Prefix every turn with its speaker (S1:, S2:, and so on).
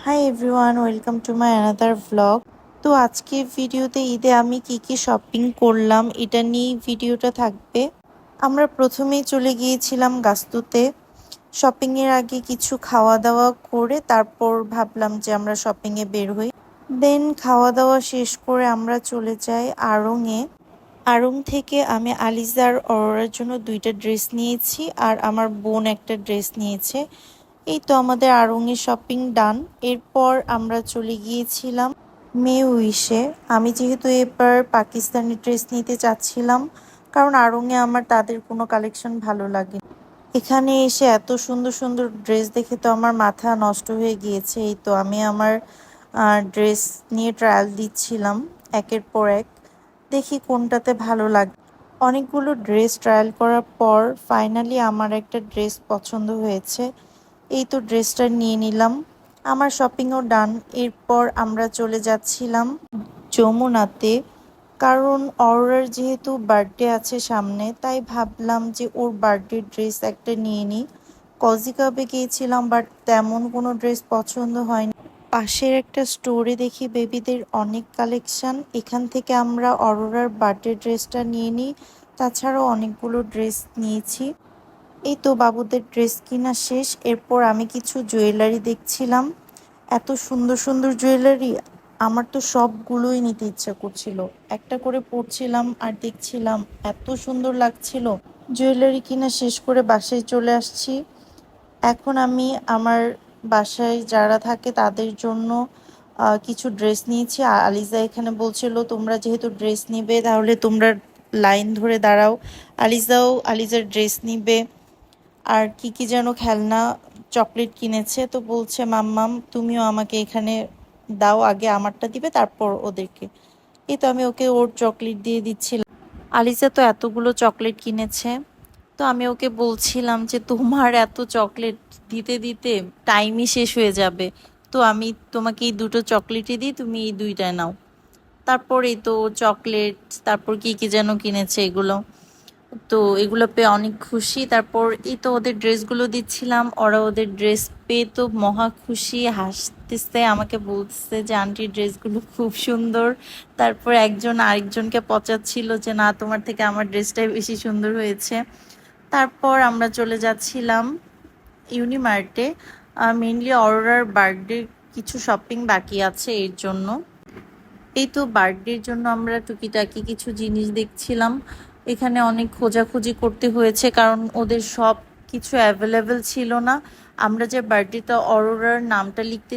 S1: Hi everyone, welcome to my another vlog. তো আজকের ভিডিওতে ঈদে আমি কি শপিং করলাম এটা নিয়েই ভিডিওটা থাকবে। আমরা প্রথমেই চলে গিয়েছিলাম গাস্তুতে। শপিংয়ের আগে কিছু খাওয়া দাওয়া করে তারপর ভাবলাম যে আমরা শপিংয়ে বের হই। দেন খাওয়া দাওয়া শেষ করে আমরা চলে যাই আড়ংয়ে। আড়ং থেকে আমি আলিজার অরোরার জন্য 2টা ড্রেস নিয়েছি আর আমার বোন একটা ড্রেস নিয়েছে। এই তো আমাদের আড়ংয়ে শপিং ডান। এরপর আমরা চলে গিয়েছিলাম মে উইশে। আমি যেহেতু এবার পাকিস্তানি ড্রেস নিতে চাচ্ছিলাম, কারণ আড়ংয়ে আমার তাদের কোনো কালেকশন ভালো লাগে। এখানে এসে এত সুন্দর সুন্দর ড্রেস দেখে তো আমার মাথা নষ্ট হয়ে গিয়েছে। এই তো আমি আমার ড্রেস নিয়ে ট্রায়াল দিচ্ছিলাম একের পর এক, দেখি কোনটাতে ভালো লাগে। অনেকগুলো ড্রেস ট্রায়াল করার পর ফাইনালি আমার একটা ড্রেস পছন্দ হয়েছে। এই তো ড্রেসটা নিয়ে নিলাম। আমার শপিংও ডান। এরপর আমরা চলে যাচ্ছিলাম যমুনাতে, কারণ অরোরার যেহেতু বার্থডে আছে সামনে, তাই ভাবলাম যে ওর বার্থডে ড্রেস একটা নিয়ে নিই। কজি কাপে গিয়েছিলাম, বাট তেমন কোনো ড্রেস পছন্দ হয়নি। পাশের একটা স্টোরে দেখি বেবিদের অনেক কালেকশন, এখান থেকে আমরা অরোরার বার্থডে ড্রেসটা নিয়ে নিই। তাছাড়াও অনেকগুলো ড্রেস নিয়েছি। এই তো বাবুদের ড্রেস কিনা শেষ। এরপর আমি কিছু জুয়েলারি দেখছিলাম। এত সুন্দর সুন্দর জুয়েলারি, আমার তো সবগুলোই নিতে ইচ্ছা করছিল। একটা করে পরছিলাম আর দেখছিলাম, এত সুন্দর লাগছিল। জুয়েলারি কিনা শেষ করে বাসায় চলে আসছি। এখন আমি আমার বাসায় যারা থাকে তাদের জন্য কিছু ড্রেস নিয়েছি। আলিজা এখানে বলছিল তোমরা যেহেতু ড্রেস নিবে তাহলে তোমরা লাইন ধরে দাঁড়াও। আলিজাও আলিজার ড্রেস নিবে। আর কি যেন খেলনা চকলেট কিনেছে, তো বলছে মাম্মাম তুমিও আমাকে এখানে দাও, আগে আমারটা দিবে তারপর ওদেরকে। এই তো আমি ওকে ওর চকলেট দিয়ে দিচ্ছিলাম। আলিজা তো এতগুলো চকলেট কিনেছে, তো আমি ওকে বলছিলাম যে তোমার এত চকলেট দিতে দিতে টাইমই শেষ হয়ে যাবে, তো আমি তোমাকে এই 2টো চকলেটই দিই, তুমি এই 2টায় নাও। তারপর এই তো চকলেট, তারপর কি যেন কিনেছে এগুলো। তো এগুলো পেয়ে অনেক খুশি। তারপর এই তো ওদের ড্রেসগুলো দিচ্ছিলাম, ওরা ওদের ড্রেস পেয়ে তো মহা খুশি, হাসতেছে, আমাকে বলতেছে যে আন্টির ড্রেসগুলো খুব সুন্দর। তারপর একজন আরেকজনকে পচাচ্ছিল যে না তোমার থেকে আমার ড্রেসটাই বেশি সুন্দর হয়েছে। তারপর আমরা চলে যাচ্ছিলাম ইউনিমার্টে। মেনলি অরোরার বার্থডে কিছু শপিং বাকি আছে এর জন্য। এই তো বার্থডের জন্য আমরা টুকিটাকি কিছু জিনিস দেখছিলাম। এখানে অনেক খোঁজাখুঁজি করতে হয়েছে, কারণ ওদের সব কিছু অ্যাভেলেবেল ছিল না। আমরা যে বার্থডেটা অরোরার নামটা লিখতে